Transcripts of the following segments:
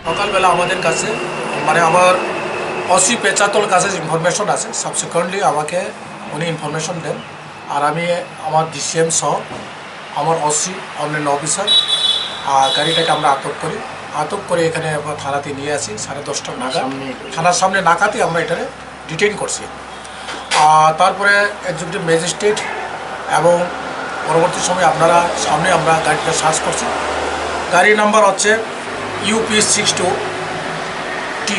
সকালবেলা আমাদের কাছে মানে আমার অসি পেচাতল কাছে ইনফরমেশন আছে, সাবসিকুয়েন্টলি আমাকে উনি ইনফরমেশন দেন আর আমি আমার ডিসিএম সহ আমার অসি অন্যান্য অফিসার গাড়িটাকে আমরা আটক করে এখানে থানাতে নিয়ে আসি 10:30 নাগাদ। থানার সামনে নাকাতে আমরা এটারে ডিটেইন করছি। তারপরে এক্সিকিউটিভ ম্যাজিস্ট্রেট এবং পরবর্তী সময় আপনারা সামনে আমরা গাড়িটা সার্চ করছি। গাড়ি নাম্বার হচ্ছে UP62T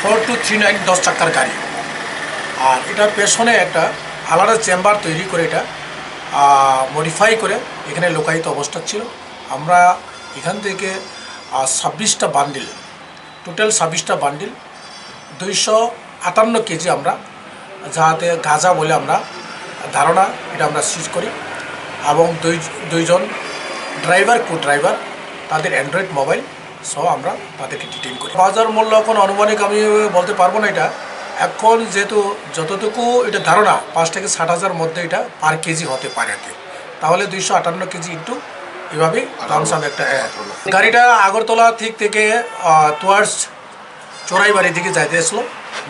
4239 10 চাকার গাড়ি। আর এটার পেছনে একটা আলাদা চেম্বার তৈরি করে এটা মডিফাই করে এখানে লোকায়িত অবস্থা ছিল। আমরা এখান থেকে 26টা বান্ডিল, টোটাল 26টা বান্ডিল 258 কেজি আমরা যাতে গাঁজা বলে আমরা ধারণা এটা আমরা সিজ করি এবং দুইজন ড্রাইভার কো ড্রাইভার তাদের অ্যান্ড্রয়েড মোবাইল সহ আমরা তাদেরকে ডিটেইন করি। বাজার মূল্য এখন আনুমানিক আমি বলতে পারবো না, এটা এখন যেহেতু যতটুকু এটা ধারণা 5 থেকে 60,000 মধ্যে এটা পার কেজি হতে পারে আর কি। তাহলে 258 কেজি ইন্টু এভাবে লামসাম একটা গাড়িটা আগরতলা থেকে টুয়ার্ডস চোরাইবাড়ির দিকে যাইতে আসলো।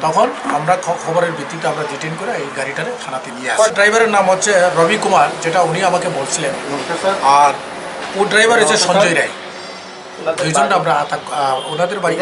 তখন আমরা খবরের ভিত্তিতে আমরা ডিটেইন করে এই গাড়িটারে থানাতে নিয়ে আসি। ড্রাইভারের নাম হচ্ছে রবি কুমার, যেটা উনি আমাকে বলছিলেন, আর ও ড্রাইভার হচ্ছে সঞ্জয় রায়। দুইজনটা আমরা ওনাদের বাড়ি